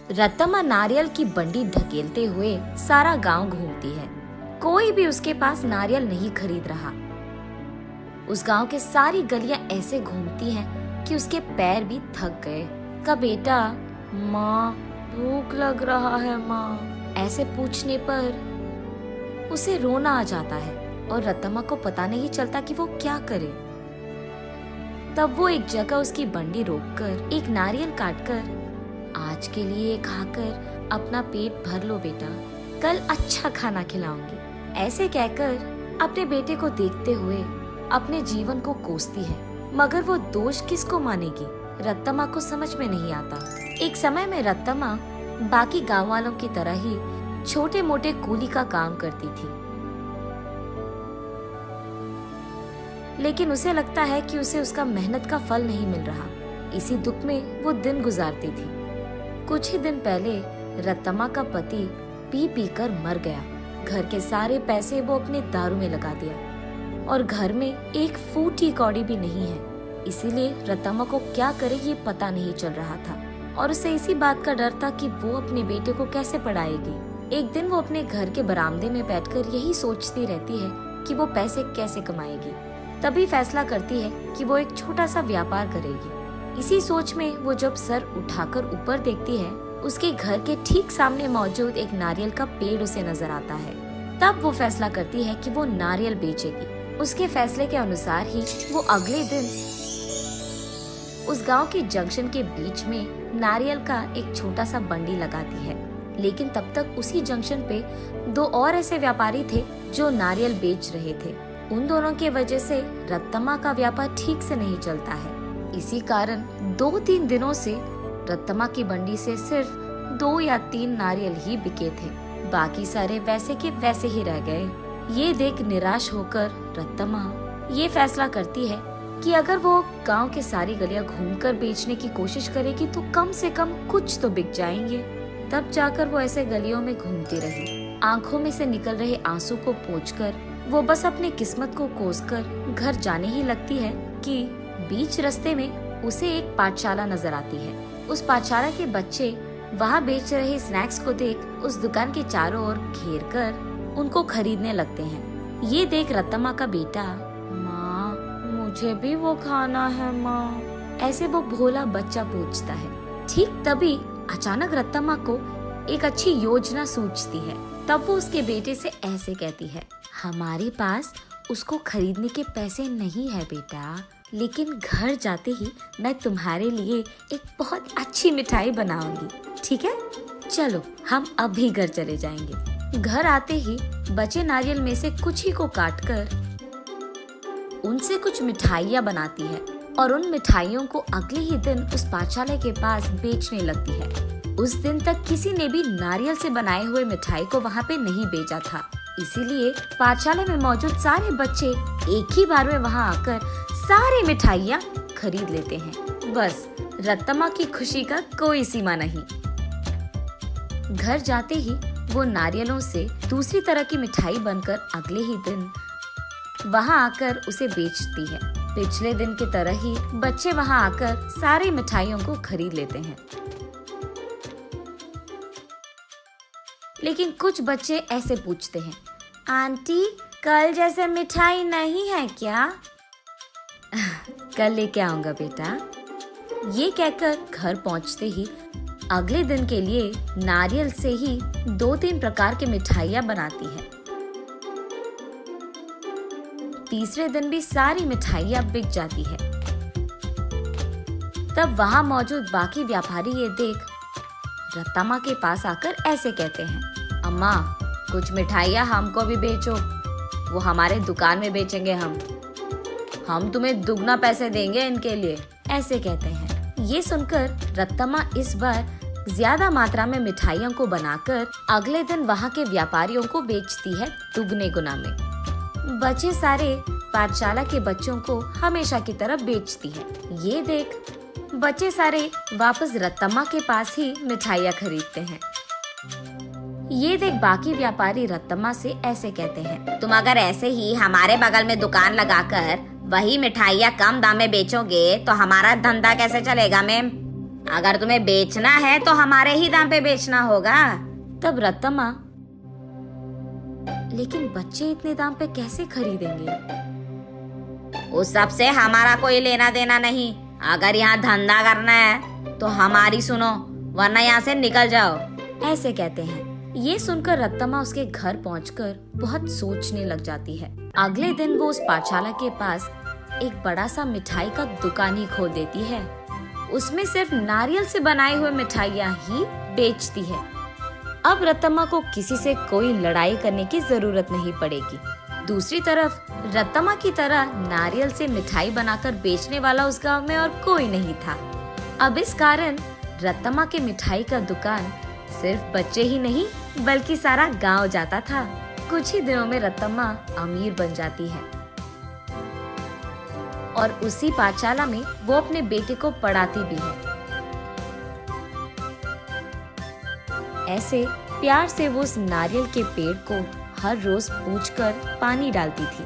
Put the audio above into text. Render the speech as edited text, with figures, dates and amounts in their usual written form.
रत्तम्मा नारियल की बंडी ढकेलते हुए सारा गांव घूमती है। कोई भी उसके पास नारियल नहीं खरीद रहा। उस गांव के सारी गलियां ऐसे घूमती हैं कि उसके पैर भी थक गए। का बेटा, माँ भूख लग रहा है माँ, ऐसे पूछने पर उसे रोना आ जाता है और रत्तम्मा को पता नहीं चलता कि वो क्या करे। तब वो एक जगह उसकी बंडी रोककर एक नारियल काटकर, आज के लिए खाकर अपना पेट भर लो बेटा, कल अच्छा खाना खिलाऊंगी, ऐसे कहकर अपने बेटे को देखते हुए अपने जीवन को कोसती है। मगर वो दोष किसको मानेगी, रत्तम्मा को समझ में नहीं आता। एक समय में रत्तम्मा बाकी गांव वालों की तरह ही छोटे मोटे कूली का काम करती थी, लेकिन उसे लगता है कि उसे उसका मेहनत का फल नहीं मिल रहा। इसी दुख में वो दिन गुजारती थी। कुछ ही दिन पहले रत्तम्मा का पति पी पी कर मर गया। घर के सारे पैसे वो अपने दारू में लगा दिया और घर में एक फूटी कौड़ी भी नहीं है। इसीलिए रत्तम्मा को क्या करे ये पता नहीं चल रहा था और उसे इसी बात का डर था कि वो अपने बेटे को कैसे पढ़ाएगी। एक दिन वो अपने घर के बरामदे में बैठकर यही सोचती रहती है कि वो पैसे कैसे कमाएगी। तभी फैसला करती है कि वो एक छोटा सा व्यापार करेगी। इसी सोच में वो जब सर उठाकर ऊपर देखती है, उसके घर के ठीक सामने मौजूद एक नारियल का पेड़ उसे नजर आता है। तब वो फैसला करती है कि वो नारियल बेचेगी। उसके फैसले के अनुसार ही वो अगले दिन उस गांव के जंक्शन के बीच में नारियल का एक छोटा सा बंडी लगाती है। लेकिन तब तक उसी जंक्शन पे दो और ऐसे व्यापारी थे जो नारियल बेच रहे थे। उन दोनों की वजह से रत्तम्मा का व्यापार ठीक से नहीं चलता है। इसी कारण 2-3 दिनों से रत्तम्मा की बंडी से सिर्फ 2 या 3 नारियल ही बिके थे। बाकी सारे वैसे के वैसे ही रह गए। ये देख निराश होकर रत्तम्मा ये फैसला करती है कि अगर वो गांव के सारी गलियां घूमकर बेचने की कोशिश करेगी तो कम से कम कुछ तो बिक जाएंगे। तब जाकर वो ऐसे गलियों में घूमती रही। आंखों में से निकल रहे आंसू को पोंछकर वो बस अपनी किस्मत को कोसकर घर जाने ही लगती है कि बीच रास्ते में उसे एक पाठशाला नजर आती है। उस पाठशाला के बच्चे वहाँ बेच रहे स्नैक्स को देख उस दुकान के चारों ओर घेर कर उनको खरीदने लगते हैं। ये देख रत्तम्मा का बेटा, माँ मुझे भी वो खाना है माँ, ऐसे वो भोला बच्चा पूछता है। ठीक तभी अचानक रत्तम्मा को एक अच्छी योजना सूझती है। तब वो उसके बेटे से ऐसे कहती है, हमारे पास उसको खरीदने के पैसे नहीं है बेटा, लेकिन घर जाते ही मैं तुम्हारे लिए एक बहुत अच्छी मिठाई बनाऊंगी, ठीक है? चलो हम अभी घर चले जाएंगे। घर आते ही बचे नारियल में से कुछ ही को काटकर उनसे कुछ मिठाइयाँ बनाती है और उन मिठाइयों को अगले ही दिन उस पाठशाला के पास बेचने लगती है। उस दिन तक किसी ने भी नारियल से बनाए हुए मिठाई को वहाँ पे नहीं बेचा था, इसीलिए पाठशाला में मौजूद सारे बच्चे एक ही बार में वहाँ आकर सारी मिठाइयाँ खरीद लेते हैं। बस रत्तम्मा की खुशी का कोई सीमा नहीं। घर जाते ही वो नारियलों से दूसरी तरह की मिठाई बनकर अगले ही दिन वहाँ आकर उसे बेचती है। पिछले दिन की तरह ही बच्चे वहाँ आकर सारी मिठाइयों को खरीद लेते हैं, लेकिन कुछ बच्चे ऐसे पूछते हैं, आंटी कल जैसे मिठाई नहीं है क्या? कल लेके आऊंगा बेटा। ये कहकर घर पहुंचते ही अगले दिन के लिए नारियल से ही 2-3 प्रकार की मिठाइयाँ बनाती है। तीसरे दिन भी सारी मिठाइयाँ बिक जाती है। तब वहाँ मौजूद बाकी व्यापारी ये देख रत्तम्मा के पास आकर ऐसे कहते हैं, अम्मा कुछ मिठाइयाँ हमको भी बेचो, वो हमारे दुकान में बेचेंगे हम तुम्हें दुगना पैसे देंगे इनके लिए, ऐसे कहते हैं। ये सुनकर रत्तम्मा इस बार ज्यादा मात्रा में मिठाइयों को बनाकर अगले दिन वहाँ के व्यापारियों को बेचती है दुगने गुना में। बचे सारे पाठशाला के बच्चों को हमेशा की तरह बेचती है। ये देख बच्चे सारे वापस रत्तम्मा के पास ही मिठाइयाँ खरीदते हैं। ये देख बाकी व्यापारी रत्तम्मा से ऐसे कहते हैं, तुम अगर ऐसे ही हमारे बगल में दुकान लगाकर वही मिठाइयाँ कम दाम में बेचोगे तो हमारा धंधा कैसे चलेगा मैम? अगर तुम्हें बेचना है तो हमारे ही दाम पे बेचना होगा। तब रत्तम्मा, लेकिन बच्चे इतने दाम पे कैसे खरीदेंगे? उस सब से हमारा कोई लेना देना नहीं। अगर यहाँ धंधा करना है तो हमारी सुनो, वरना यहाँ से निकल जाओ। ऐसे कहते हैं। ये सुनकर रत्तम्मा उसके घर पहुंचकर बहुत सोचने लग जाती है। अगले दिन वो उस पाठशाला के पास एक बड़ा सा मिठाई का दुकान ही खोल देती है। उसमें सिर्फ नारियल से बनाई हुई मिठाइयाँ ही बेचती है। अब रत्तम्मा को किसी से कोई लड़ाई करने की जरूरत नहीं पड़ेगी। दूसरी तरफ रत्तम्मा की तरह नारियल से मिठाई बनाकर बेचने वाला उस गांव में और कोई नहीं था। अब इस कारण रत्तम्मा के मिठाई का दुकान सिर्फ बच्चे ही नहीं बल्कि सारा गांव जाता था। कुछ ही दिनों में रत्तम्मा अमीर बन जाती है और उसी पाठशाला में वो अपने बेटे को पढ़ाती भी है। ऐसे प्यार से वो उस नारियल के पेड़ को हर रोज पूछकर पानी डालती थी।